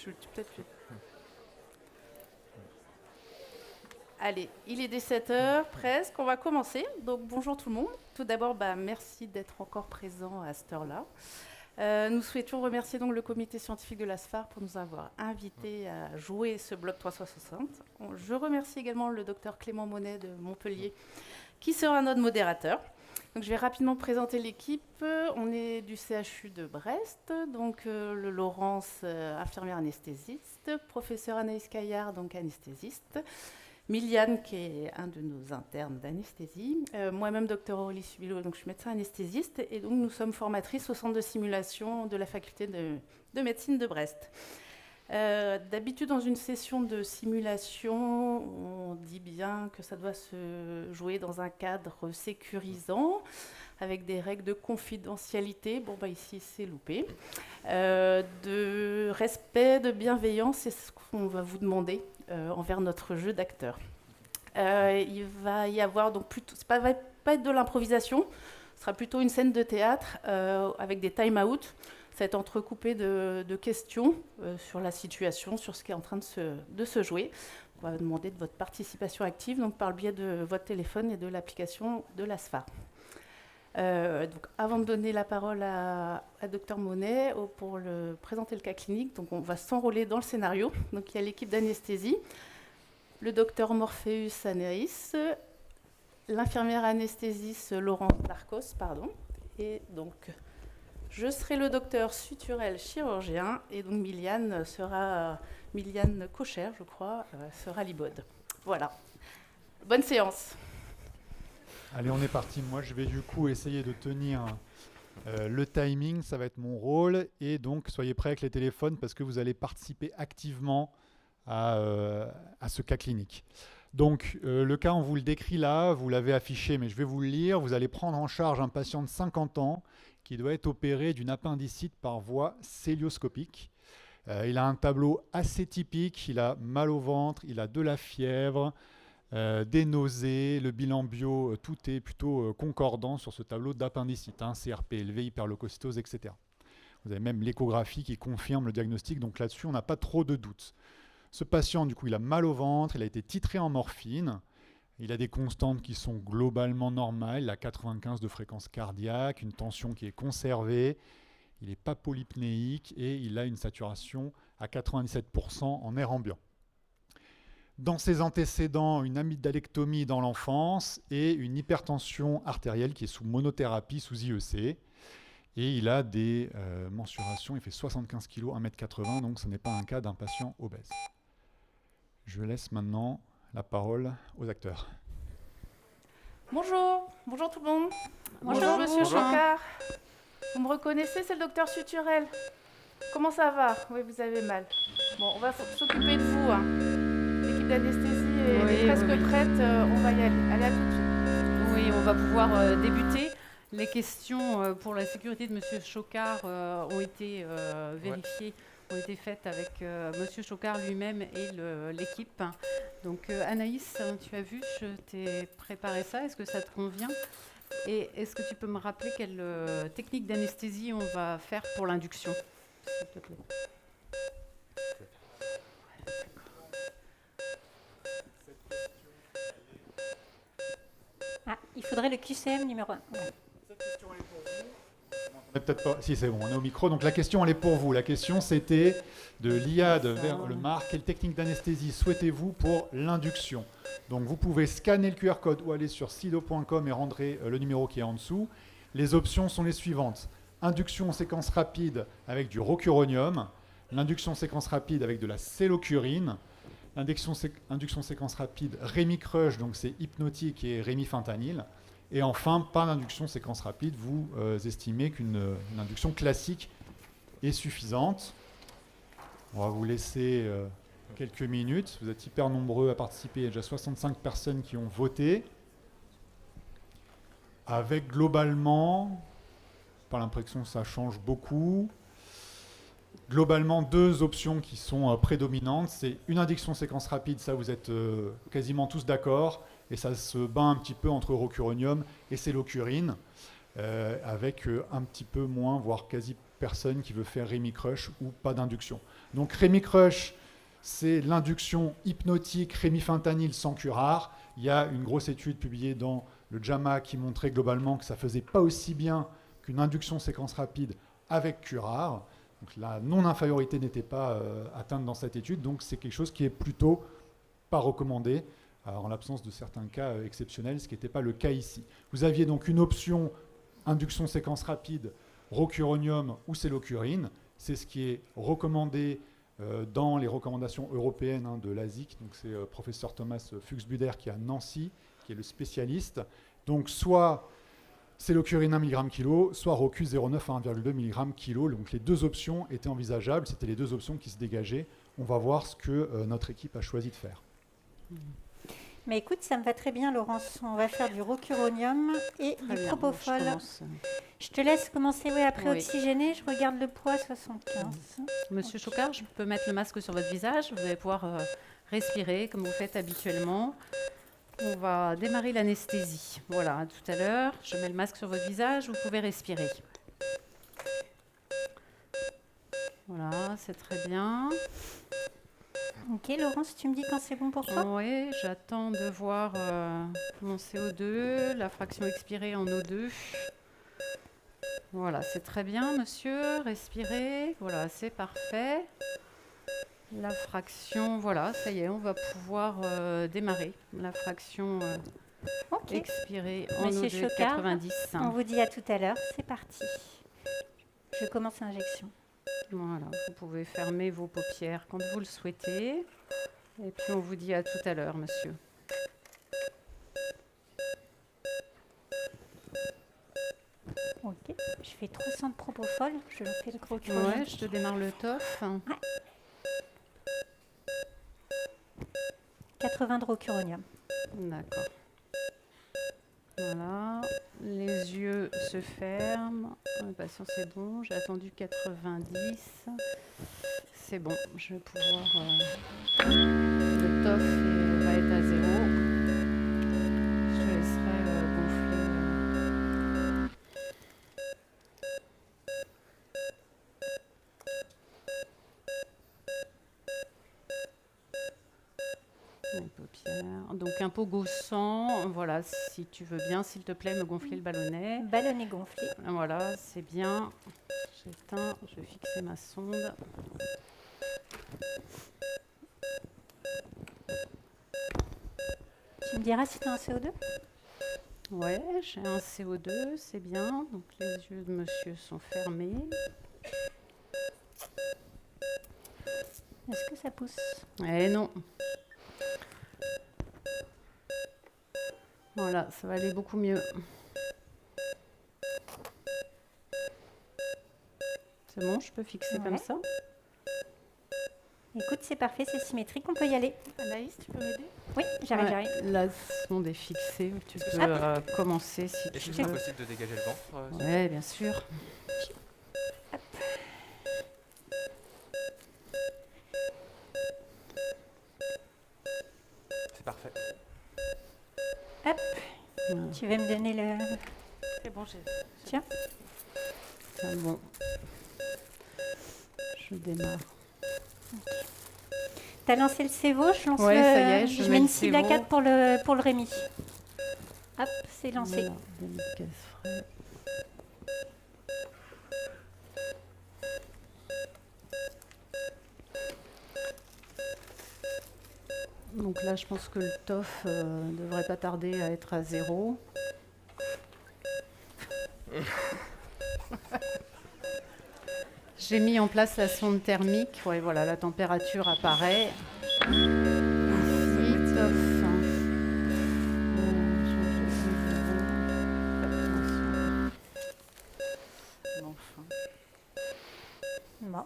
peut-être. Allez, il est 17h presque, on va commencer. Donc bonjour tout le monde. Tout d'abord, merci d'être encore présent à cette heure-là. Nous souhaitions remercier donc le comité scientifique de l'ASFAR pour nous avoir invités à jouer ce bloc 360. Je remercie également le docteur Clément Monet de Montpellier qui sera notre modérateur. Donc, je vais rapidement présenter l'équipe. On est du CHU de Brest, donc le Laurence, infirmière anesthésiste, professeur Anaïs Caillard, donc anesthésiste, Miliane, qui est un de nos internes d'anesthésie, moi-même, docteur Aurélie Subilo, donc je suis médecin anesthésiste, et donc nous sommes formatrices au centre de simulation de la faculté de médecine de Brest. D'habitude, dans une session de simulation, on dit bien que ça doit se jouer dans un cadre sécurisant, avec des règles de confidentialité. Bon, ici, c'est loupé. De respect, de bienveillance, c'est ce qu'on va vous demander envers notre jeu d'acteurs. Il va y avoir donc plutôt, va pas être de l'improvisation, ce sera plutôt une scène de théâtre avec des time-out. Ça va être entrecoupé de questions sur la situation, sur ce qui est en train de se jouer. On va vous demander de votre participation active, donc par le biais de votre téléphone et de l'application de l'ASFAR. Donc, avant de donner la parole à Dr Monet pour présenter le cas clinique, donc on va s'enrôler dans le scénario. Donc, il y a l'équipe d'anesthésie, le docteur Morpheus Anaïs, l'infirmière anesthésiste Laurence Darcos, et donc je serai le docteur Suturel chirurgien, et donc Miliane Cocher, je crois, sera l'IBOD. Voilà. Bonne séance. Allez, on est parti. Moi, je vais du coup essayer de tenir le timing. Ça va être mon rôle. Et donc, soyez prêts avec les téléphones parce que vous allez participer activement à ce cas clinique. Donc, le cas, on vous le décrit là. Vous l'avez affiché, mais je vais vous le lire. Vous allez prendre en charge un patient de 50 ans qui doit être opéré d'une appendicite par voie cœlioscopique. Il a un tableau assez typique. Il a mal au ventre, il a de la fièvre, des nausées, le bilan bio, tout est plutôt concordant sur ce tableau d'appendicite, CRP élevé, hyperleucocytose, etc. Vous avez même l'échographie qui confirme le diagnostic, donc là-dessus, on n'a pas trop de doutes. Ce patient, du coup, il a mal au ventre, il a été titré en morphine, il a des constantes qui sont globalement normales, il a 95 de fréquence cardiaque, une tension qui est conservée, il n'est pas polypnéique et il a une saturation à 97% en air ambiant. Dans ses antécédents, une amygdalectomie dans l'enfance et une hypertension artérielle qui est sous monothérapie, sous IEC. Et il a des mensurations, il fait 75 kg, 1m80, donc ce n'est pas un cas d'un patient obèse. Je laisse maintenant la parole aux acteurs. Bonjour tout le monde. Bonjour Monsieur Chocard. Vous me reconnaissez, c'est le docteur Suturel. Comment ça va? Oui, vous avez mal. Bon, on va s'occuper de vous. L'équipe d'anesthésie est presque prête. On va y aller. Allez, à tout de suite. Oui, on va pouvoir débuter. Les questions pour la sécurité de Monsieur Chocard ont été vérifiées, ont été faites avec Monsieur Chocard lui-même et l'équipe. Donc Anaïs, tu as vu, je t'ai préparé ça. Est-ce que ça te convient? Et est-ce que tu peux me rappeler quelle technique d'anesthésie on va faire pour l'induction, s'il te plaît? Il faudrait le QCM numéro 1. Ouais. Cette question, elle est pour vous. Peut-être pas. Si, c'est bon, on est au micro. Donc la question, elle est pour vous. La question, c'était de l'IAD vers le MAR. Quelle technique d'anesthésie souhaitez-vous pour l'induction? Donc vous pouvez scanner le QR code ou aller sur sido.com et rentrer le numéro qui est en dessous. Les options sont les suivantes. Induction en séquence rapide avec du rocuronium. L'induction séquence rapide avec de la cellocurine. Induction séquence rapide Rémicrush, donc c'est hypnotique, et rémifentanyl. Et enfin, par l'induction séquence rapide, vous estimez qu'une induction classique est suffisante. On va vous laisser quelques minutes. Vous êtes hyper nombreux à participer. Il y a déjà 65 personnes qui ont voté. Avec globalement, pas l'impression que ça change beaucoup. Globalement, deux options qui sont prédominantes. C'est une induction séquence rapide, ça vous êtes quasiment tous d'accord, et ça se bat un petit peu entre rocuronium et cellocurine, avec un petit peu moins, voire quasi personne qui veut faire Rémi-Crush ou pas d'induction. Donc Rémi-Crush, c'est l'induction hypnotique rémifentanil sans curare. Il y a une grosse étude publiée dans le JAMA qui montrait globalement que ça ne faisait pas aussi bien qu'une induction séquence rapide avec curare. Donc la non-infériorité n'était pas atteinte dans cette étude, donc c'est quelque chose qui est plutôt pas recommandé, en l'absence de certains cas exceptionnels, ce qui n'était pas le cas ici. Vous aviez donc une option induction séquence rapide, rocuronium ou cellocurine. C'est ce qui est recommandé dans les recommandations européennes de l'ASIC. Donc c'est professeur Thomas Fuchsbuder qui est à Nancy, qui est le spécialiste. Donc soit cellocurine 1 mg kg, soit Rocu 0,9 à 1,2 mg kg. Donc les deux options étaient envisageables, c'était les deux options qui se dégageaient. On va voir ce que notre équipe a choisi de faire. Mais écoute, ça me va très bien, Laurence. On va faire du rocuronium et Très du bien, propofol. je commence. Je te laisse commencer après Oui. oxygéner. Je regarde le poids, 75. Monsieur Chocard, je peux mettre le masque sur votre visage. Vous allez pouvoir respirer comme vous faites habituellement. On va démarrer l'anesthésie. Voilà, à tout à l'heure. Je mets le masque sur votre visage. Vous pouvez respirer. Voilà, c'est très bien. Ok, Laurence, tu me dis quand c'est bon pour toi? Oui, j'attends de voir mon CO2, la fraction expirée en O2. Voilà, c'est très bien, monsieur. Respirez. Voilà, c'est parfait. La fraction, voilà, ça y est, on va pouvoir démarrer. La fraction Ok. expirée en Monsieur O2 de Chocard, 90. On vous dit à tout à l'heure. C'est parti. Je commence l'injection. Voilà, vous pouvez fermer vos paupières quand vous le souhaitez. Et puis on vous dit à tout à l'heure, monsieur. Ok. Je fais 300 de propofol. Je fais le rocuronium. Ouais, je te démarre le TOF. 80 de rocuronium. D'accord. Voilà, les yeux se ferment. Le patient, c'est bon. J'ai attendu 90. C'est bon, je vais pouvoir. Le TOF va être à 0. Je te laisserai gonfler. Les paupières. Donc un pot gaussant, voilà, si tu veux bien, s'il te plaît, me gonfler le ballonnet. Ballonnet gonflé. Voilà, c'est bien. J'éteins, je vais fixer ma sonde. Tu me diras si tu as un CO2? Ouais, j'ai un CO2, c'est bien. Donc les yeux de monsieur sont fermés. Est-ce que ça pousse? Eh non. Voilà, ça va aller beaucoup mieux. C'est bon, je peux fixer comme Ouais. ça. Écoute, c'est parfait, c'est symétrique, on peut y aller. Anaïs, tu peux m'aider? Oui, j'arrive, Ouais, j'arrive. la sonde est fixée. Tu peux commencer si Est-ce tu que c'est veux. possible de dégager le ventre Oui, bien sûr. C'est parfait. Hop, Voilà, tu vas me donner le... C'est bon, j'ai. Tiens. c'est bon. Je démarre. T'as lancé le CEVO, je lance Ouais, le... ça y est, je je mets mets le une cible à CEVO. 4 pour le Rémi. Hop, c'est lancé. Voilà, délicat frais. Donc là, je pense que le TOF ne devrait pas tarder à être à 0. J'ai mis en place la sonde thermique. Ouais, voilà, la température apparaît. Ici, TOF. Enfin. Bon.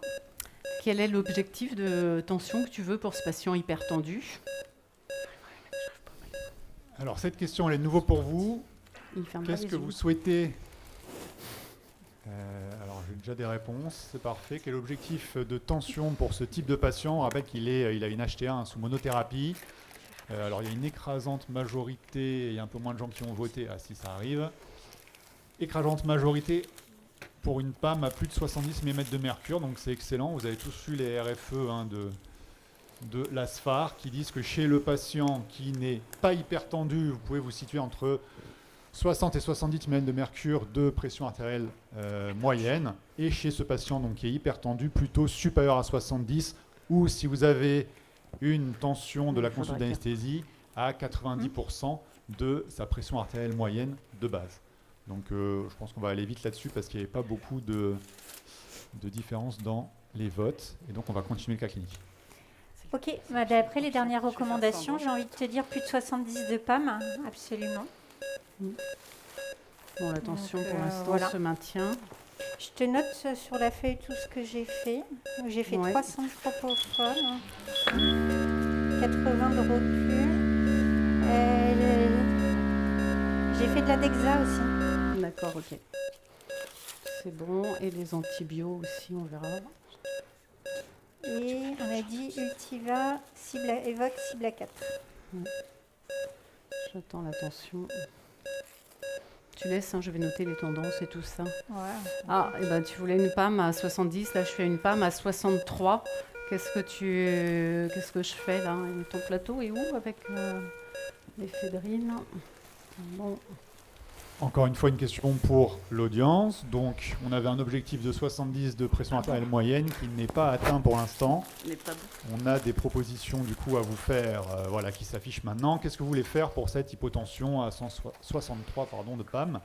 Quel est l'objectif de tension que tu veux pour ce patient hypertendu? Alors cette question, elle est de nouveau pour vous. Il ferme pas Qu'est-ce les que yeux. vous souhaitez Alors j'ai déjà des réponses, c'est parfait. Quel est l'objectif de tension pour ce type de patient? On rappelle qu'il a une HTA sous monothérapie. Alors il y a une écrasante majorité, il y a un peu moins de gens qui ont voté, ah si ça arrive. Écrasante majorité pour une PAM à plus de 70 mm de mercure, donc c'est excellent. Vous avez tous eu les RFE de l'ASFAR qui disent que chez le patient qui n'est pas hypertendu, vous pouvez vous situer entre 60 et 70 mm de mercure de pression artérielle moyenne, et chez ce patient donc, qui est hypertendu, plutôt supérieur à 70, ou si vous avez une tension de la consulte d'anesthésie à 90% de sa pression artérielle moyenne de base. Donc je pense qu'on va aller vite là-dessus parce qu'il n'y avait pas beaucoup de différence dans les votes, et donc on va continuer le cas clinique. Ok, bah, d'après les dernières recommandations, j'ai envie de te dire plus de 70 de PAM, absolument. Bon, la tension Donc, pour l'instant voilà. se maintient. Je te note sur la feuille tout ce que j'ai fait. J'ai fait Ouais. 300 de propofol, 80 de recul. J'ai fait de la Dexa aussi. D'accord, ok. C'est bon. Et les antibiotiques aussi, on verra. Et on a dit Ultiva, Evoque, cible à 4. J'attends la tension. Tu laisses, hein, je vais noter les tendances et tout ça. Ouais. Ah, et ben tu voulais une PAM à 70, là je fais une PAM à 63. Qu'est-ce que je fais là? Et ton plateau est où avec l'éphédrine? Bon. Encore une fois, une question pour l'audience. Donc, on avait un objectif de 70 de pression artérielle moyenne qui n'est pas atteint pour l'instant. On a des propositions du coup à vous faire, voilà, qui s'affichent maintenant. Qu'est-ce que vous voulez faire pour cette hypotension à 163 de PAM?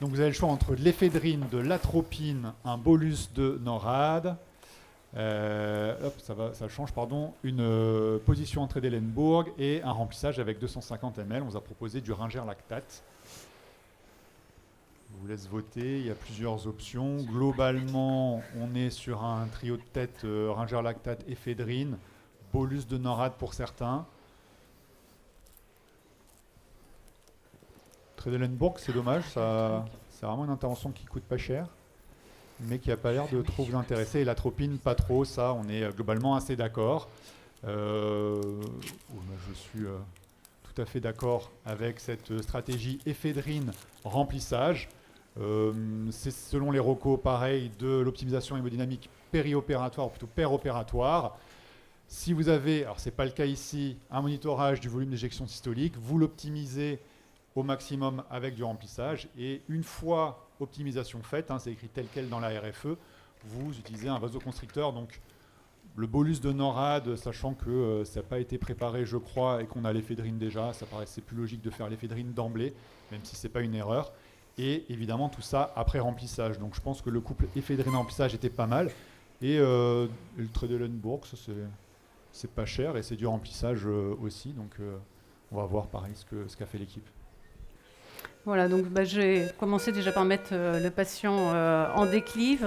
Donc, vous avez le choix entre de l'éphédrine, de l'atropine, un bolus de NORAD. Ça change, pardon. Une position entrée d'Ellenbourg et un remplissage avec 250 ml. On vous a proposé du Ringer lactate. Je vous laisse voter, il y a plusieurs options. Globalement, on est sur un trio de tête Ringer lactate, éphédrine, bolus de NORAD pour certains. Tredelenburg, c'est dommage, c'est vraiment une intervention qui coûte pas cher, mais qui n'a pas l'air de trop vous intéresser. Et l'atropine, pas trop, ça, on est globalement assez d'accord. Je suis tout à fait d'accord avec cette stratégie éphédrine remplissage. C'est selon les recos, pareil, de l'optimisation hémodynamique périopératoire, ou plutôt péropératoire. Si vous avez, alors c'est pas le cas ici, un monitorage du volume d'éjection systolique, vous l'optimisez au maximum avec du remplissage, et une fois optimisation faite, c'est écrit tel quel dans la RFE, vous utilisez un vasoconstricteur. Donc le bolus de NORAD, sachant que ça n'a pas été préparé, je crois, et qu'on a l'éphédrine déjà, ça paraissait plus logique de faire l'éphédrine d'emblée, même si ce n'est pas une erreur. Et évidemment, tout ça après remplissage. Donc je pense que le couple éphédrine-remplissage était pas mal. Et le Tredelenburg, c'est pas cher et c'est du remplissage aussi. Donc on va voir pareil ce qu'a fait l'équipe. Voilà, donc j'ai commencé déjà par mettre le patient en déclive.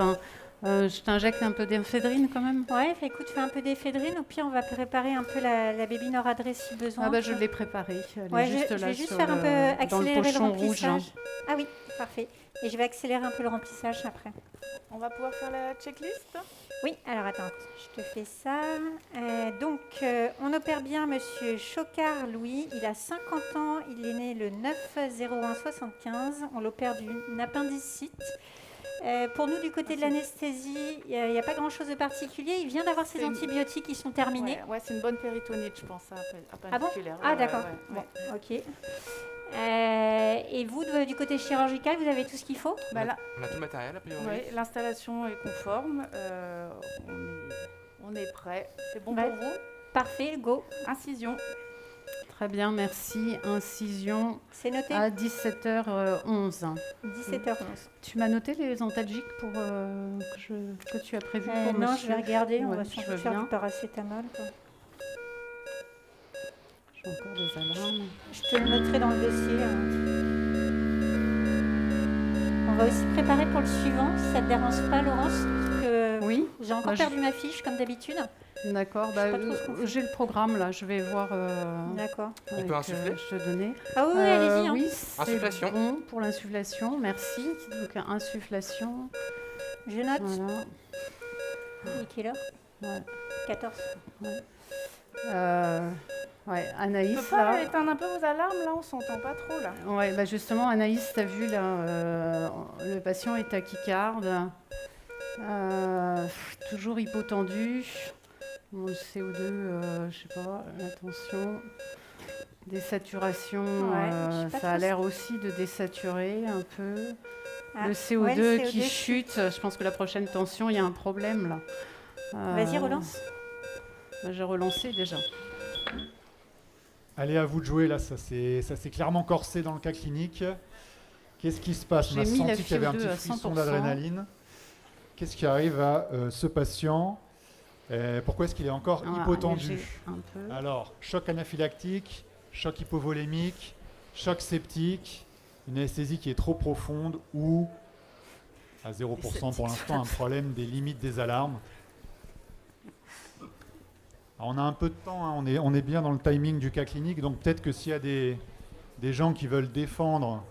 Je t'injecte un peu d'éphédrine quand même. Ouais, écoute, fais un peu d'éphédrine, au pire on va préparer un peu la baby noradresse si besoin. Je l'ai préparée. Elle Ouais, est juste je là vais juste sur faire un peu dans le accélérer le pochon rouge. remplissage. Ah oui, parfait. Et je vais accélérer un peu le remplissage après. On va pouvoir faire la checklist. Oui, alors attends, je te fais ça. On opère bien Monsieur Chocard Louis. Il a 50 ans, il est né le 9/01/75. On l'opère d'une appendicite. Pour nous, du côté de l'anesthésie, il n'y a pas grand-chose de particulier. Il vient d'avoir ses antibiotiques qui sont terminés. Ouais, c'est une bonne péritonite, je pense, appendiculaire. Ah bon? Ah d'accord. Bon, ok. Et vous, du côté chirurgical, vous avez tout ce qu'il faut? On a tout le matériel, a priori. Oui, l'installation est conforme. On est prêt. C'est bon pour vous? Parfait, go. Incision. Très bien, merci. Incision C'est noté. à 17h11. 17h11. Tu m'as noté les antalgiques pour, que tu as prévu pour Non, monsieur? je vais regarder. On Ouais, va je surtout veux faire bien. du paracétamol, quoi. J'ai encore des alarmes. Je te le noterai dans le dossier. On va aussi préparer pour le suivant, si ça ne te dérange pas, Laurence. Oui. J'ai encore perdu ma fiche, comme d'habitude. D'accord. J'ai le programme là. Je vais voir. D'accord. On peut insuffler? Je te donnais. Ah oui, allez-y. Hein. Oui, c'est Insufflation. bon pour l'insufflation. Merci. Donc insufflation. Je note. Voilà. Et quelle heure? Ouais. 14. Ouais. Ouais, Tu Anaïs, peux pas là. éteindre un peu vos alarmes, là? On s'entend pas trop, là. Ouais, bah justement, Anaïs, tu as vu, là, le patient est tachycarde, toujours hypotendu. Bon, le CO2, je sais pas, la tension, désaturation, Ouais, je sais pas ça a trop l'air aussi de désaturer un peu. Ah, Le CO2 ouais, le qui CO2 chute, je pense que la prochaine tension, il y a un problème là. Vas-y, relance. Bah, j'ai relancé déjà. Allez, à vous de jouer, là, ça s'est clairement corsé dans le cas clinique. Qu'est-ce qui se passe? On J'ai a mis la senti qu'il y avait un FiO2 petit à frisson 100%. d'adrénaline. Qu'est-ce qui arrive à ce patient? Pourquoi est-ce qu'il est encore Ah, hypotendu? léger, un peu. Alors, choc anaphylactique, choc hypovolémique, choc septique, une anesthésie qui est trop profonde ou, à 0% pour l'instant, un problème des limites des alarmes. Alors, on a un peu de temps, hein, on est bien dans le timing du cas clinique, donc peut-être que s'il y a des gens qui veulent défendre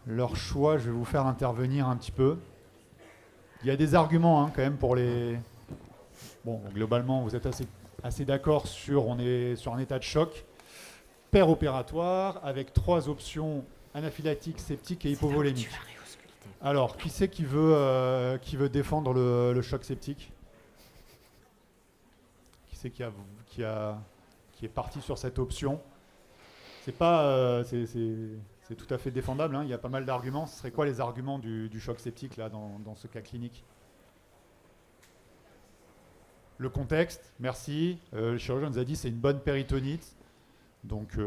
leur choix, je vais vous faire intervenir un petit peu. Il y a des arguments hein, quand même pour les... Bon, globalement, vous êtes assez d'accord on est sur un état de choc péropératoire avec 3 options anaphylactiques, septiques et hypovolémiques. Alors, qui c'est qui veut défendre le choc septique? Qui c'est qui est parti sur cette option? C'est tout à fait défendable, hein, il y a pas mal d'arguments. Ce serait quoi les arguments du choc septique là, dans ce cas clinique? Le contexte, merci. Le chirurgien nous a dit que c'est une bonne péritonite. Donc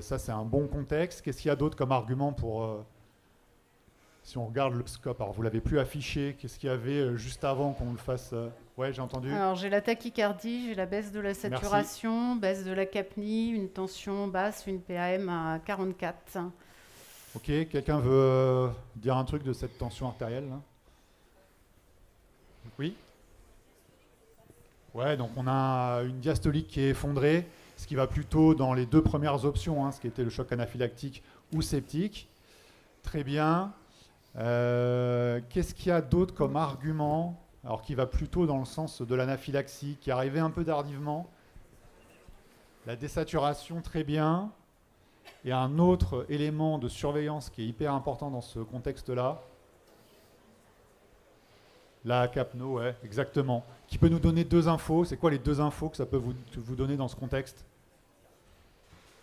ça, c'est un bon contexte. Qu'est-ce qu'il y a d'autre comme argument pour... si on regarde le scope, alors vous ne l'avez plus affiché. Qu'est-ce qu'il y avait juste avant qu'on le fasse Ouais, j'ai entendu. Alors j'ai la tachycardie, j'ai la baisse de la saturation, baisse de la capnie, une tension basse, une PAM à 44. Ok, quelqu'un veut dire un truc de cette tension artérielle là? Oui. Ouais, donc on a une diastolique qui est effondrée, ce qui va plutôt dans les 2 premières options, hein, ce qui était le choc anaphylactique ou septique. Très bien. Qu'est-ce qu'il y a d'autre comme argument, alors qui va plutôt dans le sens de l'anaphylaxie, qui est arrivé un peu tardivement? La désaturation, très bien. Et un autre élément de surveillance qui est hyper important dans ce contexte-là, la capno, ouais, exactement. Qui peut nous donner 2 infos. C'est quoi les 2 infos que ça peut vous donner dans ce contexte?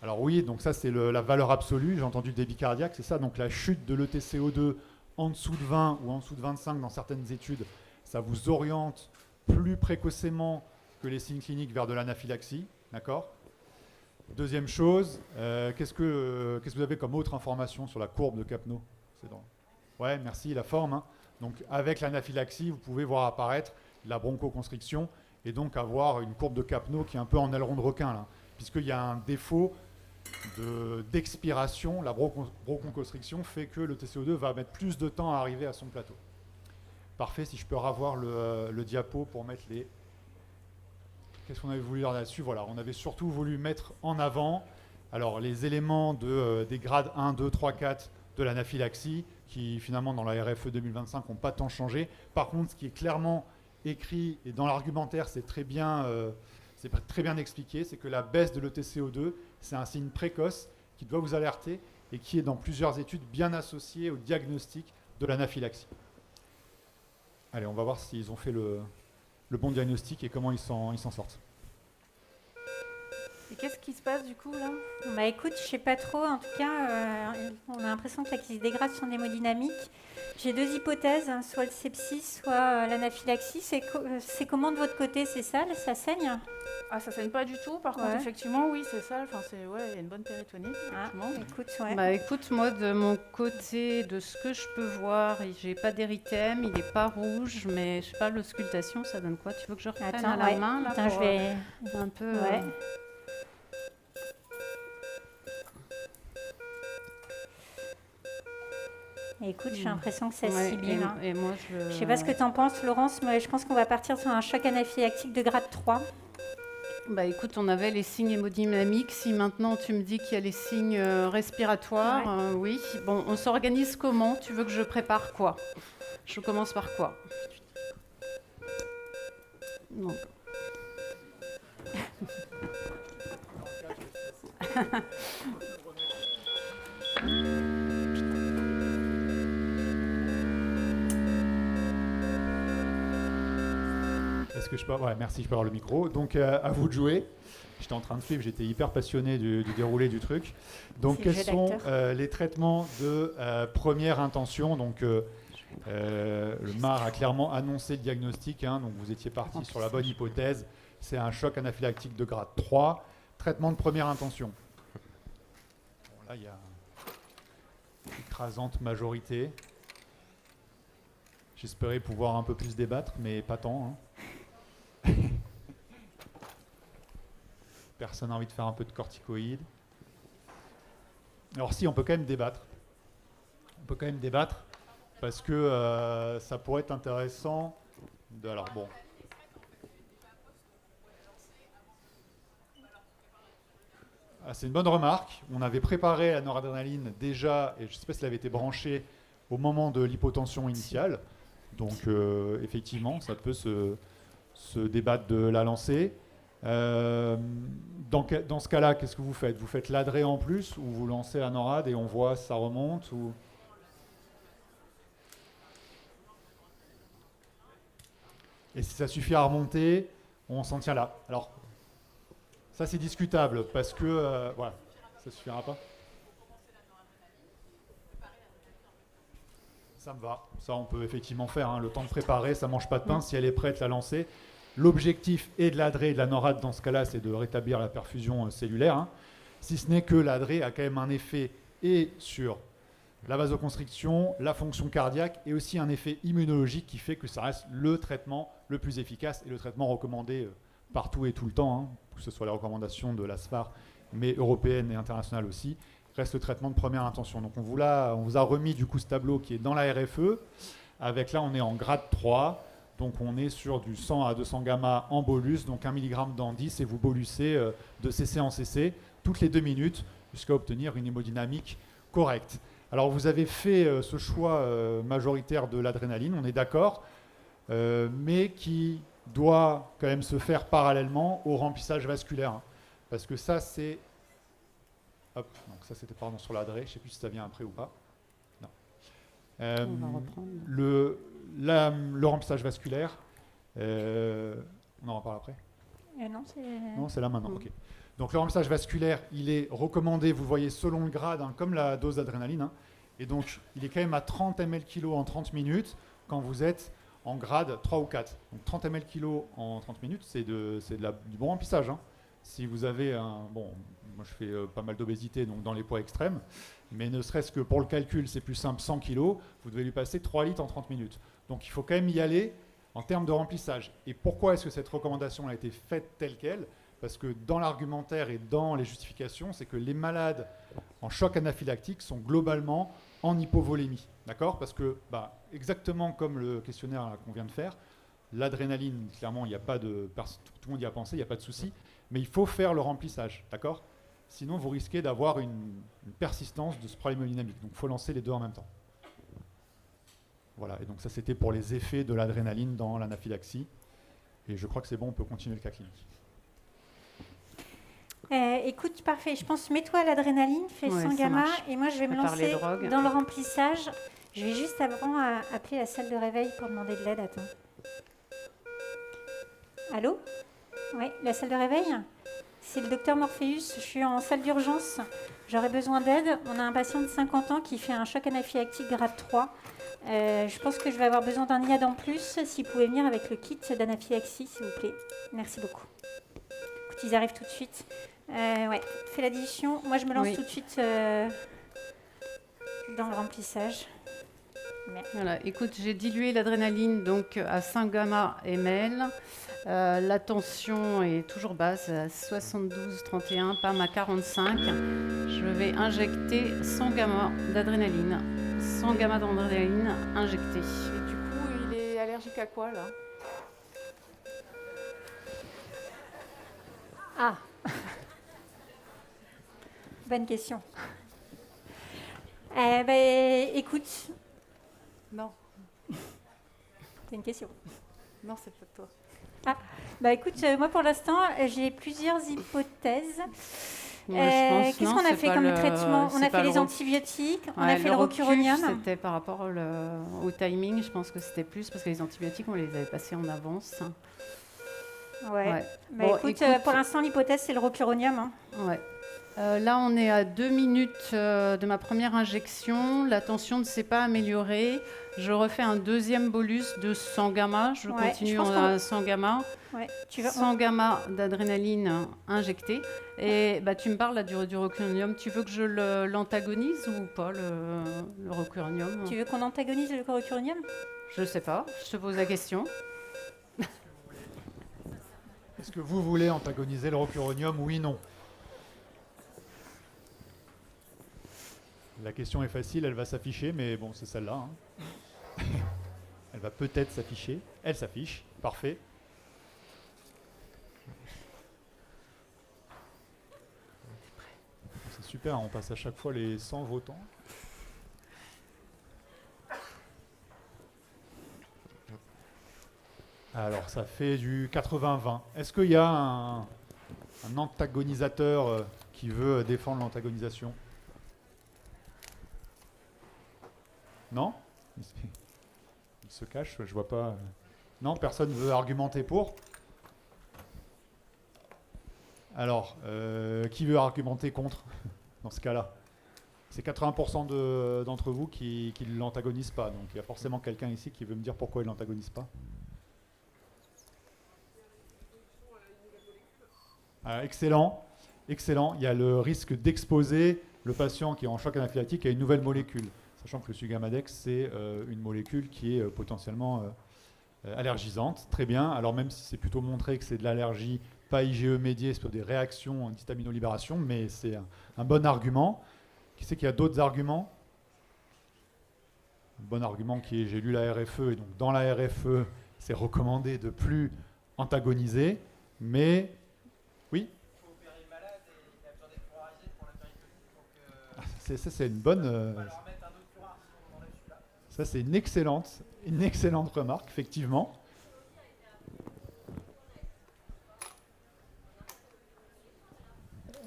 Alors oui, donc ça c'est la valeur absolue. J'ai entendu débit cardiaque, c'est ça. Donc la chute de l'ETCO2 en dessous de 20 ou en dessous de 25 dans certaines études, ça vous oriente plus précocement que les signes cliniques vers de l'anaphylaxie. D'accord? Deuxième chose, qu'est-ce que vous avez comme autre information sur la courbe de Capno? Ouais, merci, la forme. Hein. Donc avec l'anaphylaxie, vous pouvez voir apparaître la bronchoconstriction et donc avoir une courbe de Capno qui est un peu en aileron de requin, là, puisqu'il y a un défaut d'expiration. La bronchoconstriction fait que le TCO2 va mettre plus de temps à arriver à son plateau. Parfait, si je peux revoir le diapo pour mettre les... Qu'est-ce qu'on avait voulu dire là-dessus? Voilà, on avait surtout voulu mettre en avant alors, les éléments des grades 1, 2, 3, 4 de l'anaphylaxie qui finalement dans la RFE 2025 n'ont pas tant changé. Par contre, ce qui est clairement écrit et dans l'argumentaire, c'est très bien expliqué, c'est que la baisse de l'ETCO2, c'est un signe précoce qui doit vous alerter et qui est dans plusieurs études bien associé au diagnostic de l'anaphylaxie. Allez, on va voir s'ils ont fait le bon diagnostic et comment ils s'en sortent. Et qu'est-ce qui se passe du coup là? Bah écoute, je sais pas trop. En tout cas, on a l'impression que là, qu'il se dégrade son hémodynamique. J'ai 2 hypothèses, hein, soit le sepsis, soit l'anaphylaxie. C'est comment de votre côté? C'est ça? Ça saigne? Ah, ça saigne pas du tout. Par contre, effectivement, oui, c'est ça. Enfin, il y a une bonne péritonite. Écoute, ouais. Bah écoute, moi de mon côté, de ce que je peux voir, j'ai pas d'érythème, il est pas rouge, mais je sais pas, l'auscultation, ça donne quoi? Tu veux que je reprenne à la main là? Attends, pour, je vais un peu. Ouais. Écoute, j'ai l'impression que ça sibylle. Hein. Et moi, je sais pas ce que tu en penses, Laurence, mais je pense qu'on va partir sur un choc anaphylactique de grade 3. Bah écoute, on avait les signes hémodynamiques. Si maintenant tu me dis qu'il y a les signes respiratoires, oui. Bon, on s'organise comment? Tu veux que je prépare quoi? Je commence par quoi? Donc. Est-ce que je peux... Ouais, merci, je peux avoir le micro. Donc, à vous de jouer. J'étais en train de suivre, j'étais hyper passionné du déroulé du truc. Donc, quels sont les traitements de première intention? Donc, le MAR a clairement annoncé le diagnostic. Donc, vous étiez parti sur la bonne hypothèse. C'est un choc anaphylactique de grade 3. Traitement de première intention. Bon, là, il y a une écrasante majorité. J'espérais pouvoir un peu plus débattre, mais pas tant. Personne n'a envie de faire un peu de corticoïdes. Alors si, on peut quand même débattre. On peut quand même débattre parce que ça pourrait être intéressant. Alors bon. Ah, c'est une bonne remarque. On avait préparé la noradrénaline déjà, et je ne sais pas si elle avait été branchée au moment de l'hypotension initiale. Donc effectivement, ça peut se débattre de la lancer. Dans ce cas-là, qu'est-ce que vous faites? Vous faites l'adré en plus ou vous lancez la norade et on voit si ça remonte ou... Et si ça suffit à remonter, on s'en tient là. Alors, ça c'est discutable parce que... voilà, ça suffira pas. Ça me va. Ça, on peut effectivement faire. Le temps de préparer, ça ne mange pas de pain. Si elle est prête, la lancer. L'objectif est de l'adré et de la norade dans ce cas-là, c'est de rétablir la perfusion cellulaire. Si ce n'est que l'adré a quand même un effet et sur la vasoconstriction, la fonction cardiaque et aussi un effet immunologique qui fait que ça reste le traitement le plus efficace et le traitement recommandé partout et tout le temps, que ce soit les recommandations de l'ASFAR, mais européenne et internationale aussi, reste le traitement de première intention. Donc on vous a remis du coup ce tableau qui est dans la RFE, avec là on est en grade 3, donc on est sur du 100 à 200 gamma en bolus, donc 1 mg dans 10, et vous bolusez de CC en CC toutes les 2 minutes jusqu'à obtenir une hémodynamique correcte. Alors vous avez fait ce choix majoritaire de l'adrénaline, on est d'accord, mais qui doit quand même se faire parallèlement au remplissage vasculaire, parce que ça c'est... Hop, donc ça c'était pardon sur l'adré, je ne sais plus si ça vient après ou pas. Non. On va reprendre. Le remplissage vasculaire, on en reparle après? Non, c'est là maintenant. Ok. Donc le remplissage vasculaire, il est recommandé, vous le voyez, selon le grade, comme la dose d'adrénaline. Et donc il est quand même à 30 ml/kg en 30 minutes quand vous êtes en grade 3 ou 4. Donc 30 ml/kg en 30 minutes, c'est du bon remplissage. Si vous avez moi je fais pas mal d'obésité, donc dans les poids extrêmes, mais ne serait-ce que pour le calcul, c'est plus simple, 100 kg, vous devez lui passer 3 litres en 30 minutes. Donc il faut quand même y aller en termes de remplissage. Et pourquoi est-ce que cette recommandation a été faite telle qu'elle? Parce que dans l'argumentaire et dans les justifications, c'est que les malades en choc anaphylactique sont globalement en hypovolémie. D'accord? Parce que, exactement comme le questionnaire qu'on vient de faire, l'adrénaline, clairement, il n'y a pas de... Tout le monde y a pensé, il n'y a pas de souci. Mais il faut faire le remplissage. D'accord? Sinon, vous risquez d'avoir une persistance de ce problème hémodynamique. Donc, il faut lancer les deux en même temps. Voilà. Et donc, ça, c'était pour les effets de l'adrénaline dans l'anaphylaxie. Et je crois que c'est bon, on peut continuer le cas clinique. Écoute, parfait. Je pense, mets-toi à l'adrénaline, fais 100 gamma, et moi, je vais me lancer dans le remplissage. Je vais juste avant appeler la salle de réveil pour demander de l'aide. Attends. Allô? Oui, la salle de réveil? C'est le docteur Morpheus. Je suis en salle d'urgence. J'aurais besoin d'aide. On a un patient de 50 ans qui fait un choc anaphylactique grade 3. Je pense que je vais avoir besoin d'un IAD en plus. S'il pouvait venir avec le kit d'anaphylaxie, s'il vous plaît. Merci beaucoup. Écoute, ils arrivent tout de suite. Ouais, fais la dilution. Moi, je me lance tout de suite dans le remplissage. Merde. Voilà, écoute, j'ai dilué l'adrénaline donc à 5 gamma ml. La tension est toujours basse, à 72,31, PAM à 45. Je vais injecter 100 gamma d'adrénaline. 100 gamma d'adrénaline injectée. Et du coup, il est allergique à quoi, là? Ah. Bonne question. Écoute. Non. C'est une question. Non, c'est pas toi. Ah, écoute, moi pour l'instant, j'ai plusieurs hypothèses. Je pense, Qu'est-ce non, qu'on a c'est fait pas comme le- traitement? On c'est a pas fait le les roc- antibiotiques, on Ouais, a fait le recul, rocuronium. C'était par rapport au timing, je pense que c'était plus parce que les antibiotiques, on les avait passés en avance. Ouais. Ouais. Bah, Bon, écoute, écoute. pour l'instant, l'hypothèse, c'est le rocuronium. Hein. Ouais. Là, on est à 2 minutes de ma première injection. La tension ne s'est pas améliorée. Je refais un deuxième bolus de 100 gamma. Je Ouais, continue je pense à 100 gamma. Ouais. Tu veux... 100 gamma d'adrénaline injectée. Et tu me parles là, du rocuronium. Tu veux que je l'antagonise ou pas, le rocuronium? Tu veux qu'on antagonise le rocuronium? Je sais pas. Je te pose la question. Est-ce que vous voulez antagoniser le rocuronium, oui, non? La question est facile, elle va s'afficher, mais bon, c'est celle-là. Hein. Elle va peut-être s'afficher. Elle s'affiche, parfait. C'est super, on passe à chaque fois les 100 votants. Alors, ça fait du 80-20. Est-ce qu'il y a un antagonisateur qui veut défendre l'antagonisation? Non? Il se cache, je vois pas. Non, personne ne veut argumenter pour? Alors, qui veut argumenter contre dans ce cas-là? C'est 80% d'entre vous qui ne l'antagonisent pas. Donc il y a forcément quelqu'un ici qui veut me dire pourquoi il ne l'antagonise pas. Excellent, excellent. Il y a le risque d'exposer le patient qui est en choc anaphylactique à une nouvelle molécule. Sachant que le Sugamadex, c'est une molécule qui est potentiellement allergisante. Très bien. Alors même si c'est plutôt montré que c'est de l'allergie, pas IgE médiée, c'est plutôt des réactions d'histaminolibération, mais c'est un bon argument. Qui sait qu'il y a d'autres arguments? Un bon argument qui est, j'ai lu la RFE, et donc dans la RFE, c'est recommandé de plus antagoniser, mais... Oui? Il faut opérer le malade et il a besoin d'être polarisé pour la péritonite. Ça, c'est une bonne... On va leur mettre un autre curare si on enlève celui-là. Ça, c'est une excellente remarque, effectivement.